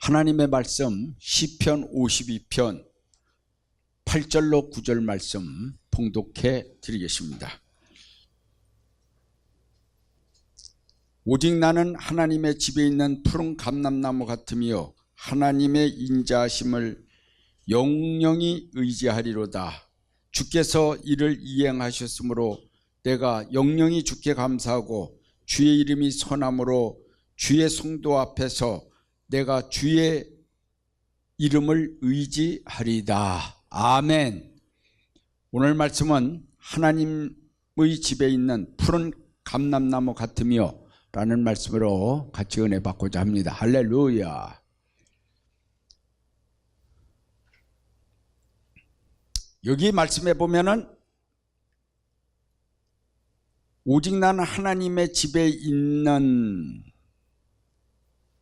하나님의 말씀 시편 52편 8절로 9절 말씀 봉독해 드리겠습니다. 오직 나는 하나님의 집에 있는 푸른 감람나무 같으며 하나님의 인자하심을 영영히 의지하리로다. 주께서 이를 이행하셨으므로 내가 영영히 주께 감사하고 주의 이름이 선함으로 주의 성도 앞에서 내가 주의 이름을 의지하리다. 아멘. 오늘 말씀은 하나님의 집에 있는 푸른 감람나무 같으며 라는 말씀으로 같이 은혜 받고자 합니다. 할렐루야. 여기 말씀해 보면은 오직 나는 하나님의 집에 있는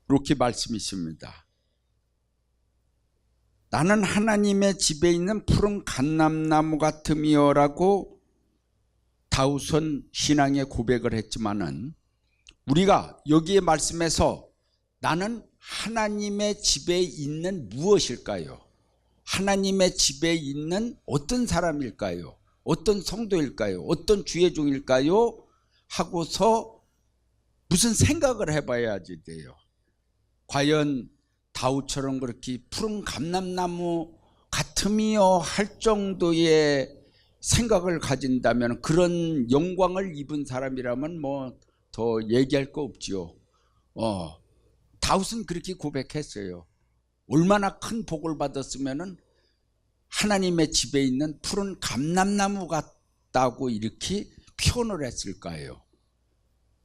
이렇게 말씀이 있습니다. 나는 하나님의 집에 있는 푸른 감람나무 같으며 라고 다윗은 신앙의 고백을 했지만은 우리가 여기에 말씀에서 나는 하나님의 집에 있는 무엇일까요? 하나님의 집에 있는 어떤 사람일까요? 어떤 성도일까요? 어떤 주의 종일까요? 하고서 무슨 생각을 해봐야지 돼요. 과연 다윗처럼 그렇게 푸른 감람나무 같으며 할 정도의 생각을 가진다면, 그런 영광을 입은 사람이라면 뭐 더 얘기할 거 없지요. 다윗은 그렇게 고백했어요. 얼마나 큰 복을 받았으면은 하나님의 집에 있는 푸른 감람나무 같다고 이렇게 표현을 했을까요?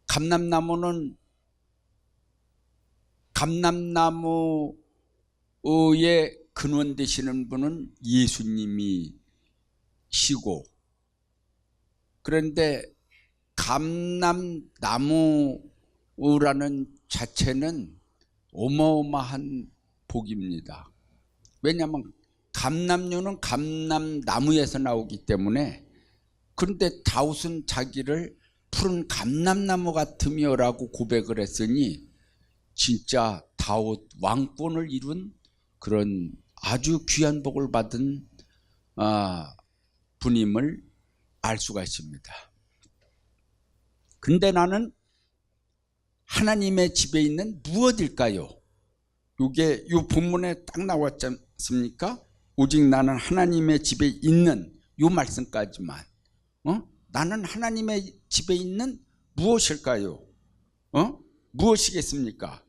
감람나무의 근원 되시는 분은 예수님이시고, 그런데 감람나무라는 자체는 어마어마한 복입니다. 왜냐하면 감람류는 감람나무에서 나오기 때문에. 그런데 다윗은 자기를 푸른 감람나무 같으며 라고 고백을 했으니 진짜 다윗 왕권을 이룬 그런 아주 귀한 복을 받은 분임을 알 수가 있습니다. 근데 나는 하나님의 집에 있는 무엇일까요? 이게 이 본문에 딱 나왔지 않습니까? 오직 나는 하나님의 집에 있는 이 말씀까지만. 나는 하나님의 집에 있는 무엇일까요? 무엇이겠습니까?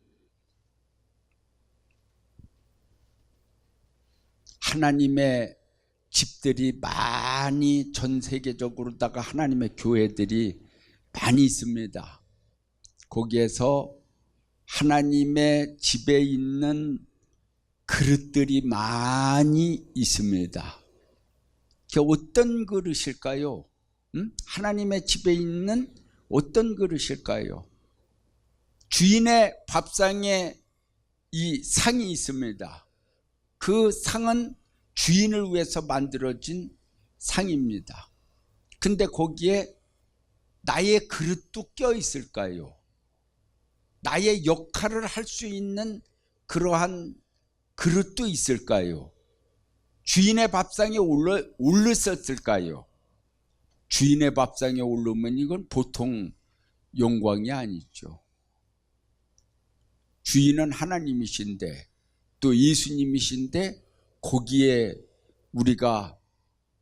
하나님의 집들이 많이 전 세계적으로다가 하나님의 교회들이 많이 있습니다. 거기에서 하나님의 집에 있는 그릇들이 많이 있습니다. 그게 어떤 그릇일까요? 하나님의 집에 있는 어떤 그릇일까요? 주인의 밥상에 이 상이 있습니다. 그 상은 주인을 위해서 만들어진 상입니다. 근데 거기에 나의 그릇도 껴 있을까요? 나의 역할을 할 수 있는 그러한 그릇도 있을까요? 주인의 밥상에 올랐었을까요? 주인의 밥상에 오르면 이건 보통 영광이 아니죠. 주인은 하나님이신데 또 예수님이신데 거기에 우리가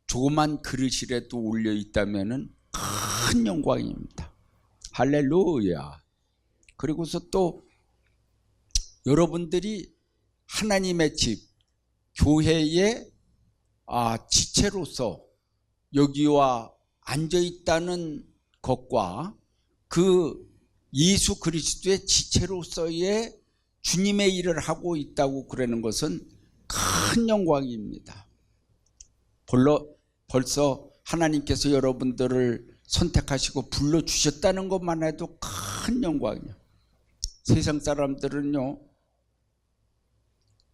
조그만 그릇이라도 올려 있다면은 큰 영광입니다. 할렐루야. 그리고서 또 여러분들이 하나님의 집, 교회의 지체로서 여기와 앉아 있다는 것과 그 예수 그리스도의 지체로서의 주님의 일을 하고 있다고 그러는 것은 큰 영광입니다. 벌써 하나님께서 여러분들을 선택하시고 불러주셨다는 것만 해도 큰 영광이에요. 세상 사람들은요,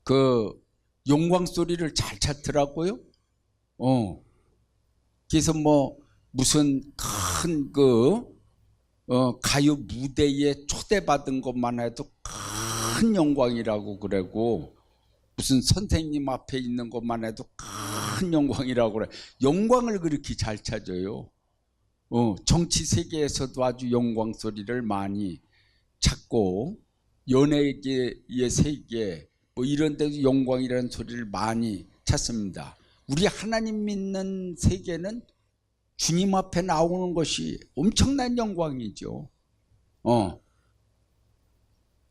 그 영광 소리를 잘 찾더라고요. 그래서 뭐 무슨 큰 가요 무대에 초대받은 것만 해도 큰 영광이라고 그러고, 무슨 선생님 앞에 있는 것만 해도 큰 영광이라고 그래. 영광을 그렇게 잘 찾아요. 정치 세계에서도 아주 영광 소리를 많이 찾고, 연예계의 세계 뭐 이런 데도 영광이라는 소리를 많이 찾습니다. 우리 하나님 믿는 세계는 주님 앞에 나오는 것이 엄청난 영광이죠.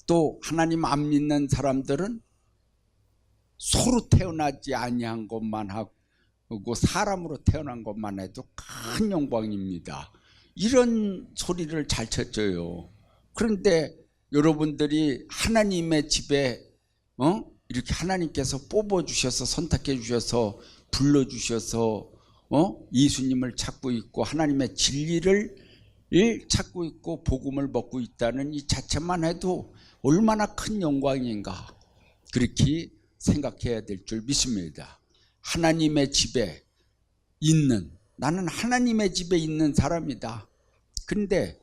또 하나님 안 믿는 사람들은 소로 태어나지 아니한 것만 하고 사람으로 태어난 것만 해도 큰 영광입니다. 이런 소리를 잘 쳤어요. 그런데 여러분들이 하나님의 집에 이렇게 하나님께서 뽑아주셔서 선택해 주셔서 불러주셔서 예수님을 찾고 있고 하나님의 진리를 찾고 있고 복음을 먹고 있다는 이 자체만 해도 얼마나 큰 영광인가, 그렇게 생각해야 될 줄 믿습니다. 하나님의 집에 있는, 나는 하나님의 집에 있는 사람이다. 그런데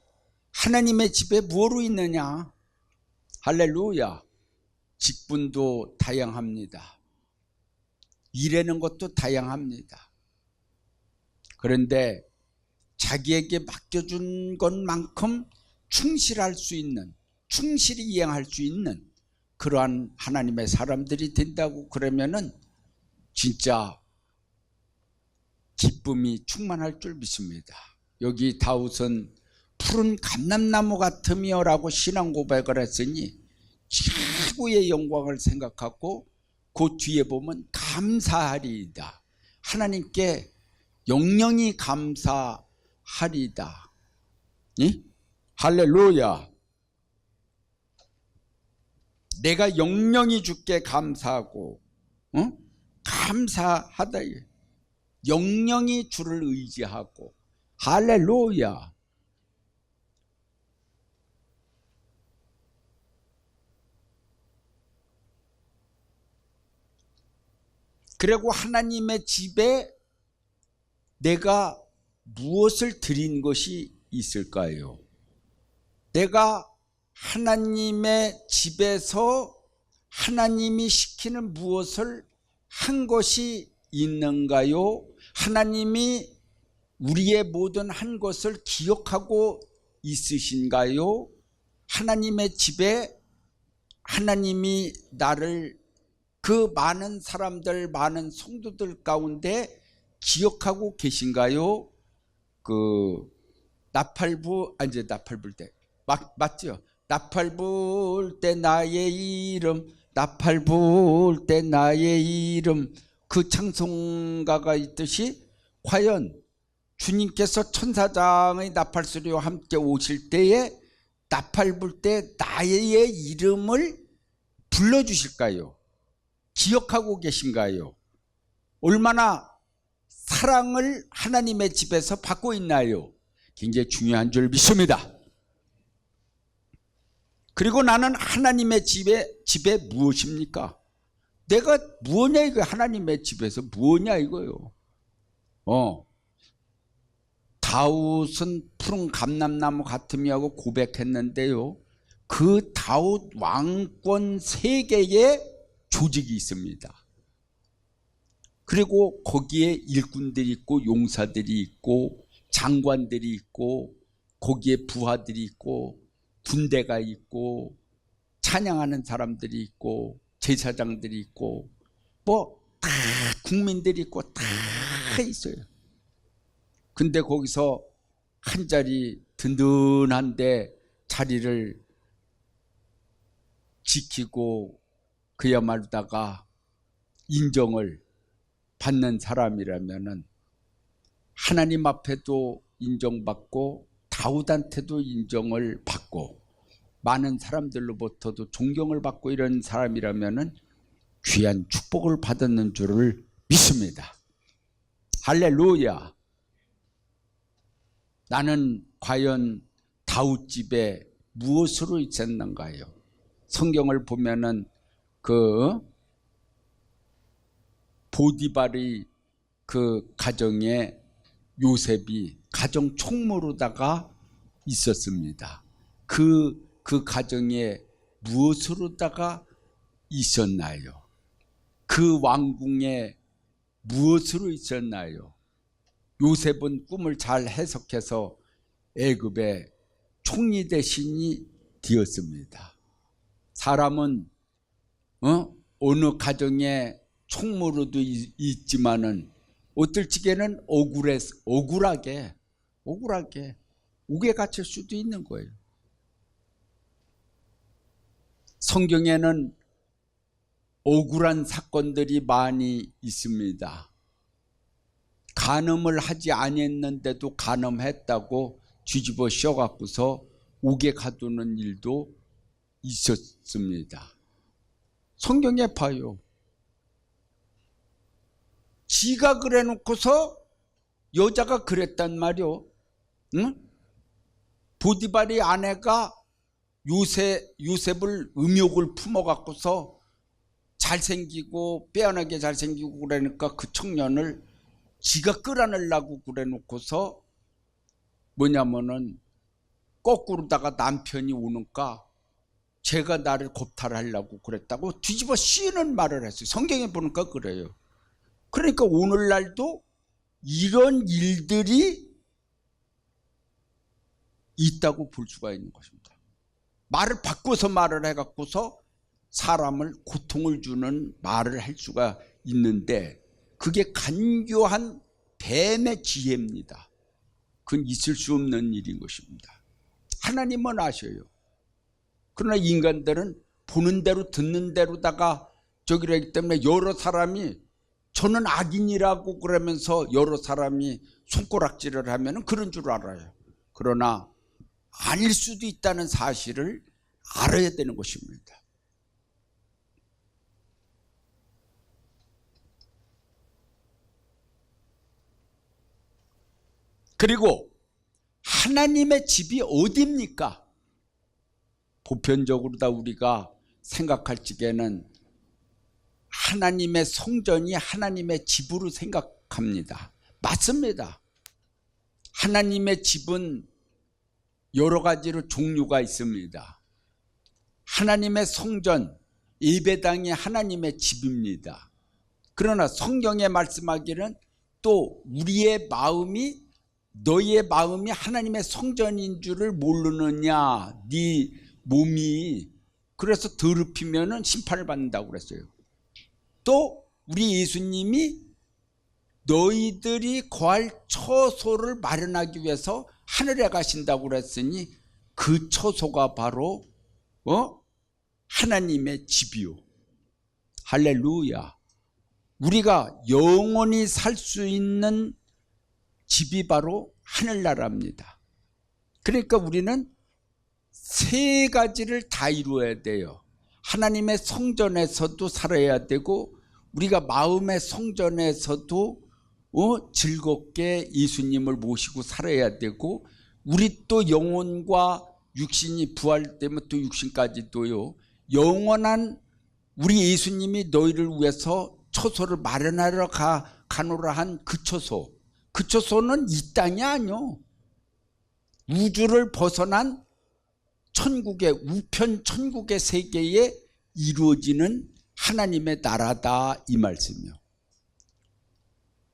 하나님의 집에 뭐로 있느냐? 할렐루야. 직분도 다양합니다. 일하는 것도 다양합니다. 그런데 자기에게 맡겨준 것만큼 충실할 수 있는, 충실히 이행할 수 있는 그러한 하나님의 사람들이 된다고 그러면은 진짜 기쁨이 충만할 줄 믿습니다. 여기 다윗은 푸른 감람나무 같으며 라고 신앙 고백을 했으니 최고의 영광을 생각하고 그 뒤에 보면 감사하리이다. 하나님께 영영이 감사하리이다. 할렐루야. 내가 영영이 주께 감사하고 감사하다. 영영이 주를 의지하고. 할렐루야. 그리고 하나님의 집에 내가 무엇을 드린 것이 있을까요? 내가 하나님의 집에서 하나님이 시키는 무엇을 한 것이 있는가요? 하나님이 우리의 모든 한 것을 기억하고 있으신가요? 하나님의 집에 하나님이 나를 그 많은 사람들, 많은 성도들 가운데 기억하고 계신가요? 나팔부 때 맞죠? 나팔 불 때 나의 이름, 나팔 불 때 나의 이름, 그 찬송가가 있듯이 과연 주님께서 천사장의 나팔 소리와 함께 오실 때에 나팔 불 때 나의 이름을 불러주실까요? 기억하고 계신가요? 얼마나 사랑을 하나님의 집에서 받고 있나요? 굉장히 중요한 줄 믿습니다. 그리고 나는 하나님의 집에 무엇입니까? 내가 무엇냐 이거, 하나님의 집에서 무엇냐 이거요. 다윗은 푸른 감람나무 같으며 하고 고백했는데요, 그 다윗 왕권 세계에 조직이 있습니다. 그리고 거기에 일꾼들이 있고 용사들이 있고 장관들이 있고 거기에 부하들이 있고 군대가 있고 찬양하는 사람들이 있고 제사장들이 있고 뭐 다 국민들이 있고 다 있어요. 근데 거기서 한 자리 든든한데 자리를 지키고 그야말로다가 인정을 받는 사람이라면은 하나님 앞에도 인정받고 다윗한테도 인정을 받고 많은 사람들로부터도 존경을 받고 이런 사람이라면은 귀한 축복을 받았는 줄을 믿습니다. 할렐루야. 나는 과연 다윗 집에 무엇으로 있었는가요? 성경을 보면은 그 보디발의 그 가정에 요셉이 가정 총무로다가 있었습니다. 그 가정에 무엇으로다가 있었나요? 그 왕궁에 무엇으로 있었나요? 요셉은 꿈을 잘 해석해서 애굽의 총리 대신이 되었습니다. 사람은 어느 가정에 총무로도 있지만은 어떨 적에는 억울하게 옥에 갇힐 수도 있는 거예요. 성경에는 억울한 사건들이 많이 있습니다. 간음을 하지 아니했는데도 간음했다고 뒤집어 씌워갖고서 옥에 가두는 일도 있었습니다. 성경에 봐요. 지가 그래 놓고서 여자가 그랬단 말이요. 응? 보디발의 아내가 요셉을 음욕을 품어갖고서 잘생기고 빼어나게 잘생기고 그러니까 그 청년을 지가 끌어내려고 그래 놓고서 뭐냐면은 거꾸로다가 남편이 오니까 제가 나를 겁탈하려고 그랬다고 뒤집어 씌우는 말을 했어요. 성경에 보니까 그래요. 그러니까 오늘날도 이런 일들이 있다고 볼 수가 있는 것입니다. 말을 바꿔서 말을 해갖고서 사람을 고통을 주는 말을 할 수가 있는데 그게 간교한 뱀의 지혜입니다. 그건 있을 수 없는 일인 것입니다. 하나님은 아셔요. 그러나 인간들은 보는 대로 듣는 대로다가 저기라기 때문에 여러 사람이 저는 악인이라고 그러면서 여러 사람이 손가락질을 하면 그런 줄 알아요. 그러나 아닐 수도 있다는 사실을 알아야 되는 것입니다. 그리고 하나님의 집이 어디입니까? 보편적으로 다 우리가 생각할 적에는 하나님의 성전이 하나님의 집으로 생각합니다. 맞습니다. 하나님의 집은 여러 가지로 종류가 있습니다. 하나님의 성전, 예배당이 하나님의 집입니다. 그러나 성경에 말씀하기는 또 우리의 마음이 너희의 마음이 하나님의 성전인 줄을 모르느냐. 네 몸이 그래서 더럽히면 심판을 받는다고 그랬어요. 또 우리 예수님이 너희들이 거할 처소를 마련하기 위해서 하늘에 가신다고 그랬으니 그 처소가 바로 하나님의 집이요. 할렐루야. 우리가 영원히 살 수 있는 집이 바로 하늘나라입니다. 그러니까 우리는 세 가지를 다 이루어야 돼요. 하나님의 성전에서도 살아야 되고 우리가 마음의 성전에서도 즐겁게 예수님을 모시고 살아야 되고 우리 또 영혼과 육신이 부활되면 또 육신까지도요. 영원한 우리 예수님이 너희를 위해서 처소를 마련하러 가노라 한 그 처소. 그 처소는 이 땅이 아니요. 우주를 벗어난 천국의 우편 천국의 세계에 이루어지는 하나님의 나라다 이 말씀이요.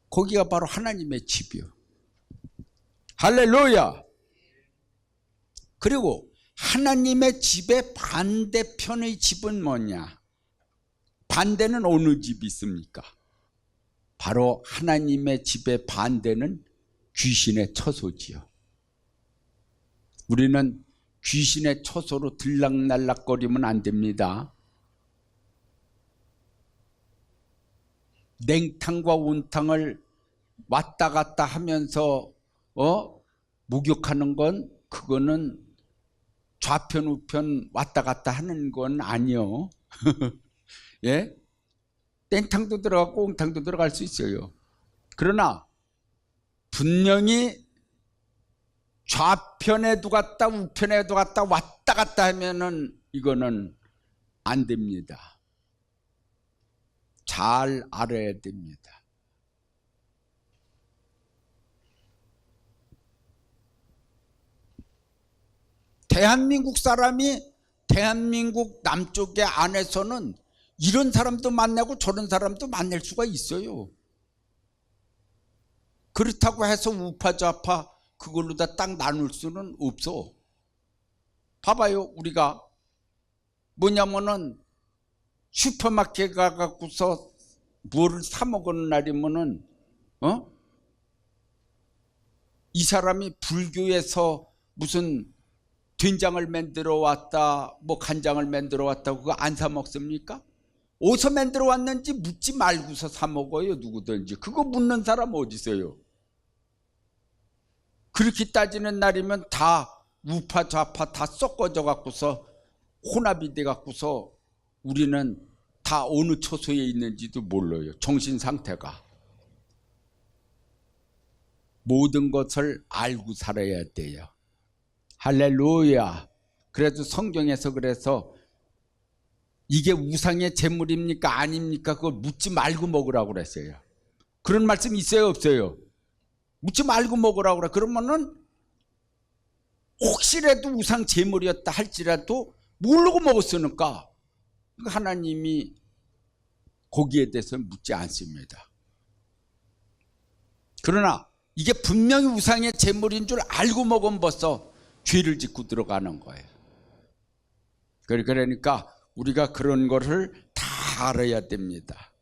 거기가 바로 하나님의 집이요. 할렐루야. 그리고 하나님의 집의 반대편의 집은 뭐냐? 반대는 어느 집이 있습니까? 바로 하나님의 집의 반대는 귀신의 처소지요. 우리는 귀신의 처소로 들락날락거리면 안 됩니다. 냉탕과 온탕을 왔다 갔다 하면서 목욕하는 건 그거는 좌편 우편 왔다 갔다 하는 건 아니요. 예? 땡탕도 들어가고 온탕도 들어갈 수 있어요. 그러나 분명히 좌편에도 갔다 우편에도 갔다 왔다 갔다 하면은 이거는 안 됩니다. 잘 알아야 됩니다. 대한민국 사람이 대한민국 남쪽의 안에서는 이런 사람도 만나고 저런 사람도 만날 수가 있어요. 그렇다고 해서 우파 좌파 그걸로 다 딱 나눌 수는 없어. 봐봐요. 우리가 뭐냐면은 슈퍼마켓 가갖고서 뭐를 사 먹는 날이면은 이 사람이 불교에서 무슨 된장을 만들어 왔다, 뭐 간장을 만들어 왔다, 그거 안 사 먹습니까? 어디서 만들어 왔는지 묻지 말고서 사 먹어요, 누구든지. 그거 묻는 사람 어디 있어요? 그렇게 따지는 날이면 다 우파 좌파 다 섞어져 갖고서 혼합이 돼 갖고서 우리는 다 어느 처소에 있는지도 몰라요. 정신 상태가. 모든 것을 알고 살아야 돼요. 할렐루야. 그래도 성경에서 그래서 이게 우상의 제물입니까 아닙니까 그걸 묻지 말고 먹으라고 그랬어요. 그런 말씀 있어요 없어요? 묻지 말고 먹으라고 그래. 그러면은 혹시라도 우상 제물이었다 할지라도 모르고 먹었으니까 하나님이 거기에 대해서는 묻지 않습니다. 그러나 이게 분명히 우상의 제물인 줄 알고 먹으면 벌써 죄를 짓고 들어가는 거예요. 그러니까 우리가 그런 것을 다 알아야 됩니다.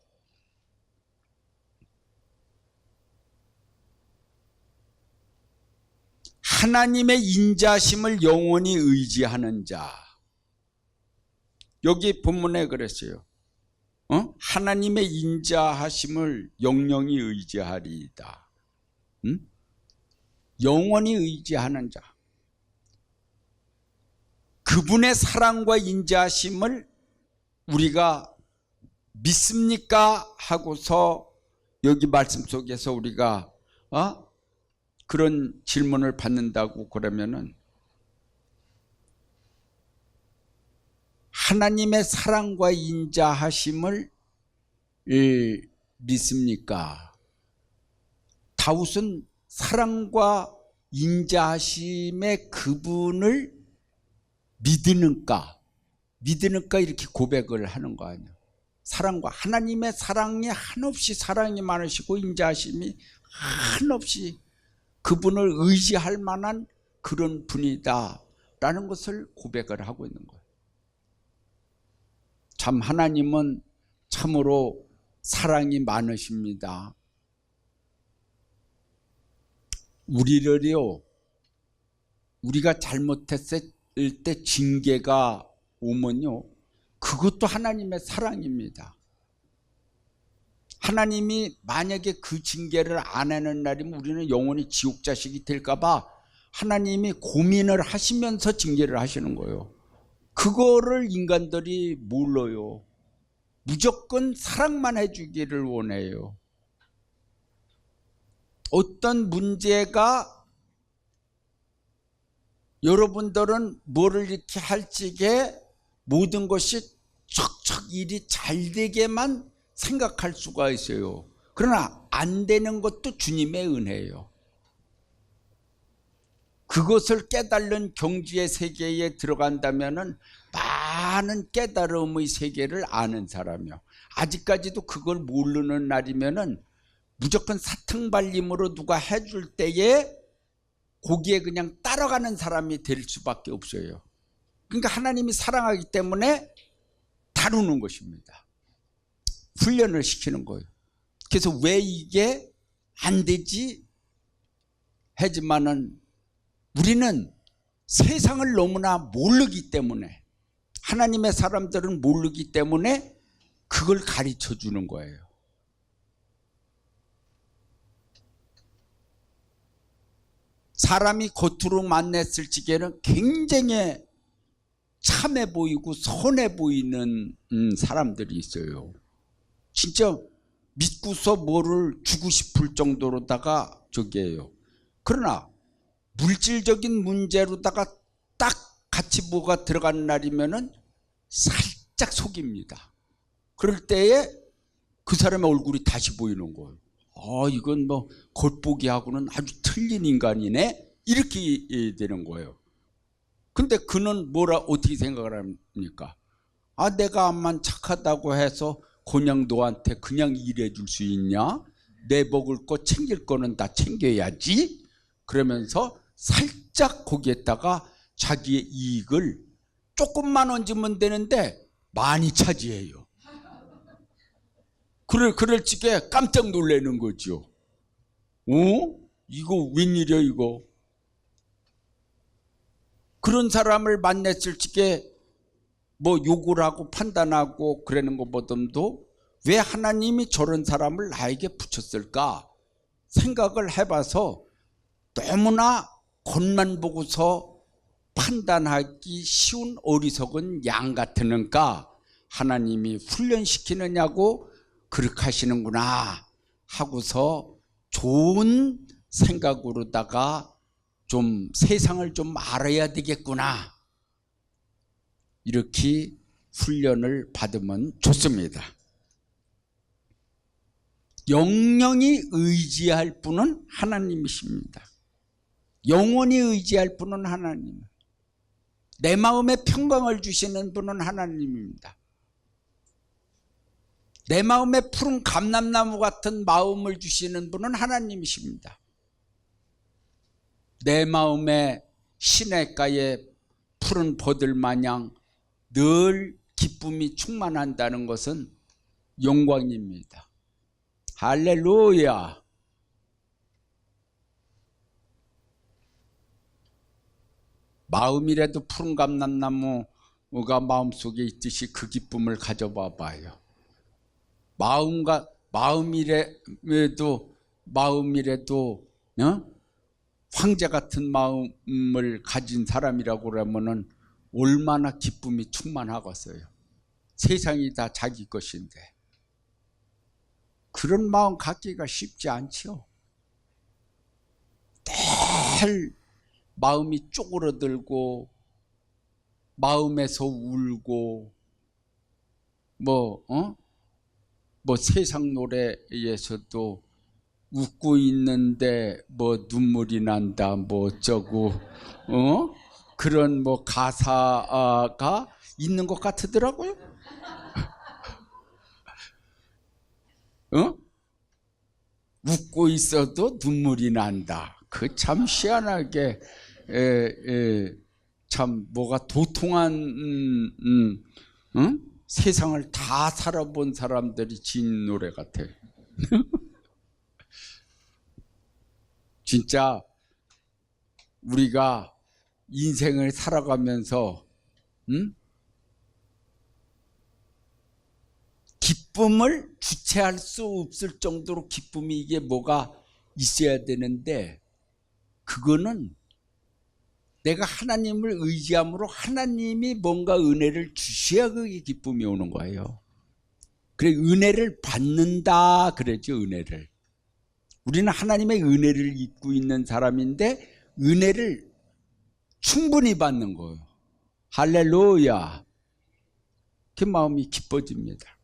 하나님의 인자심을 영원히 의지하는 자. 여기 본문에 그랬어요. 하나님의 인자하심을 영영히 의지하리이다. 영원히 의지하는 자. 그분의 사랑과 인자하심을 우리가 믿습니까? 하고서 여기 말씀 속에서 우리가 그런 질문을 받는다고 그러면은 하나님의 사랑과 인자하심을 믿습니까? 다윗은 사랑과 인자하심의 그분을 믿으는가 이렇게 고백을 하는 거 아니에요. 사랑과 하나님의 사랑이 한없이 사랑이 많으시고 인자하심이 한없이 그분을 의지할 만한 그런 분이다 라는 것을 고백을 하고 있는 거예요. 참 하나님은 참으로 사랑이 많으십니다. 우리를요, 우리가 잘못했을 때 징계가 오면요, 그것도 하나님의 사랑입니다. 하나님이 만약에 그 징계를 안 하는 날이면 우리는 영원히 지옥 자식이 될까 봐 하나님이 고민을 하시면서 징계를 하시는 거예요. 그거를 인간들이 몰라요. 무조건 사랑만 해주기를 원해요. 어떤 문제가 여러분들은 뭐를 이렇게 할지게 모든 것이 척척 일이 잘 되게만 생각할 수가 있어요. 그러나 안 되는 것도 주님의 은혜예요. 그것을 깨달는 경지의 세계에 들어간다면은 많은 깨달음의 세계를 아는 사람이요. 아직까지도 그걸 모르는 날이면은 무조건 사탕발림으로 누가 해줄 때에 거기에 그냥 따라가는 사람이 될 수밖에 없어요. 그러니까 하나님이 사랑하기 때문에 다루는 것입니다. 훈련을 시키는 거예요. 그래서 왜 이게 안 되지? 하지만은 우리는 세상을 너무나 모르기 때문에, 하나님의 사람들은 모르기 때문에 그걸 가르쳐 주는 거예요. 사람이 겉으로 만났을 적에는 굉장히 참해 보이고 선해 보이는 사람들이 있어요. 진짜 믿고서 뭐를 주고 싶을 정도로다가 저기예요. 그러나 물질적인 문제로다가 딱 같이 뭐가 들어가는 날이면은 살짝 속입니다. 그럴 때에 그 사람의 얼굴이 다시 보이는 거예요. 이건 뭐 겉보기하고는 아주 틀린 인간이네, 이렇게 되는 거예요. 근데 그는 뭐라 어떻게 생각을 합니까? 아, 내가 암만 착하다고 해서 곤양도한테 그냥 일해줄 수 있냐? 내 먹을 거 챙길 거는 다 챙겨야지. 그러면서 살짝 거기에다가 자기의 이익을 조금만 얹으면 되는데 많이 차지해요. 그럴 적에 깜짝 놀라는 거죠. 이거 웬일이야 이거. 그런 사람을 만났을 적에 뭐 욕을 하고 판단하고 그러는 것보다도 왜 하나님이 저런 사람을 나에게 붙였을까 생각을 해봐서 너무나 겉만 보고서 판단하기 쉬운 어리석은 양 같으니까 하나님이 훈련시키느냐고 그렇게 하시는구나 하고서 좋은 생각으로다가 좀 세상을 좀 알아야 되겠구나 이렇게 훈련을 받으면 좋습니다. 영영이 의지할 분은 하나님이십니다. 영원히 의지할 분은 하나님. 내 마음에 평강을 주시는 분은 하나님입니다. 내 마음에 푸른 감람나무 같은 마음을 주시는 분은 하나님이십니다. 내 마음에 시냇가에 푸른 버들 마냥 늘 기쁨이 충만한다는 것은 영광입니다. 할렐루야. 마음이라도 푸른 감람나무가 마음속에 있듯이 그 기쁨을 가져봐 봐요. 마음이라도 황제 같은 마음을 가진 사람이라고 그러면은 얼마나 기쁨이 충만하겠어요. 세상이 다 자기 것인데 그런 마음 갖기가 쉽지 않죠. 늘 마음이 쪼그러들고 마음에서 울고 뭐 세상 노래에서도 웃고 있는데 뭐 눈물이 난다 뭐 어쩌고 그런 뭐 가사가 있는 것 같더라고요. 웃고 있어도 눈물이 난다. 그 참 희한하게 참 뭐가 도통한 세상을 다 살아본 사람들이 지은 노래 같아요. 진짜 우리가 인생을 살아가면서 기쁨을 주체할 수 없을 정도로 기쁨이 이게 뭐가 있어야 되는데 그거는 내가 하나님을 의지함으로 하나님이 뭔가 은혜를 주셔야 그게 기쁨이 오는 거예요. 그래 은혜를 받는다 그러죠. 은혜를. 우리는 하나님의 은혜를 입고 있는 사람인데 은혜를 충분히 받는 거예요. 할렐루야. 그 마음이 기뻐집니다.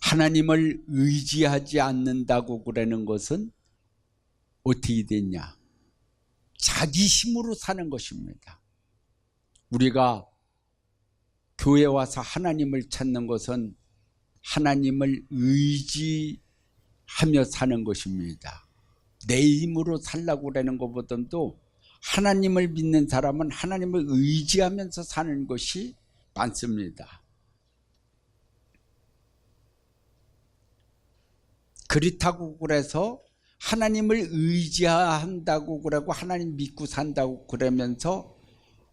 하나님을 의지하지 않는다고 그러는 것은 어떻게 됐냐? 자기 힘으로 사는 것입니다. 우리가 교회 와서 하나님을 찾는 것은 하나님을 의지하며 사는 것입니다. 내 힘으로 살라고 그러는 것보다도 하나님을 믿는 사람은 하나님을 의지하면서 사는 것이 많습니다. 그렇다고 그래서 하나님을 의지한다고 그러고 하나님 믿고 산다고 그러면서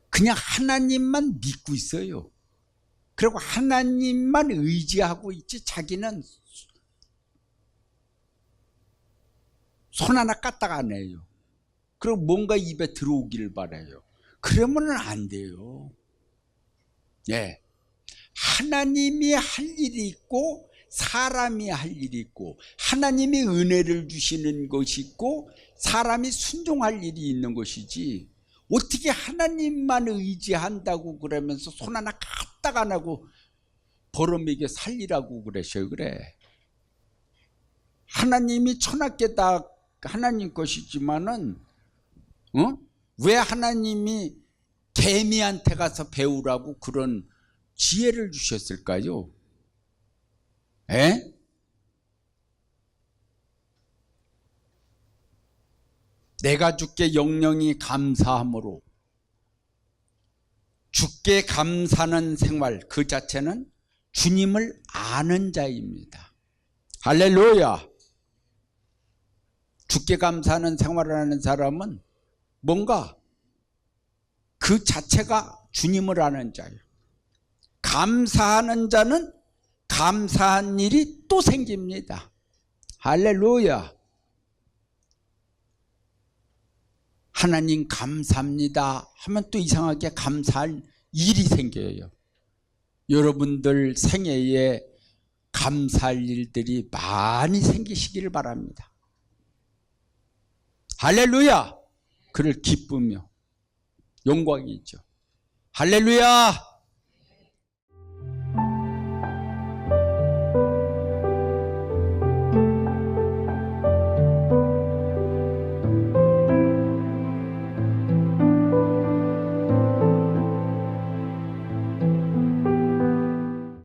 그냥 하나님만 믿고 있어요. 그리고 하나님만 의지하고 있지 자기는 손 하나 까딱 안 해요. 그리고 뭔가 입에 들어오기를 바라요. 그러면 안 돼요. 예. 하나님이 할 일이 있고 사람이 할 일이 있고 하나님이 은혜를 주시는 것이 있고 사람이 순종할 일이 있는 것이지 어떻게 하나님만 의지한다고 그러면서 손 하나 까딱 안 하고 벌어먹여 살리라고 그러셔요. 그래. 하나님이 천하께 다 하나님 것이지만은 왜 하나님이 개미한테 가서 배우라고 그런 지혜를 주셨을까요? 에? 내가 주께 영영이 감사함으로 주께 감사하는 생활 그 자체는 주님을 아는 자입니다. 할렐루야. 주께 감사하는 생활을 하는 사람은 뭔가 그 자체가 주님을 아는 자예요. 감사하는 자는 감사한 일이 또 생깁니다. 할렐루야. 하나님 감사합니다 하면 또 이상하게 감사할 일이 생겨요. 여러분들 생애에 감사할 일들이 많이 생기시기를 바랍니다. 할렐루야. 그를 기쁘며 영광이죠. 할렐루야.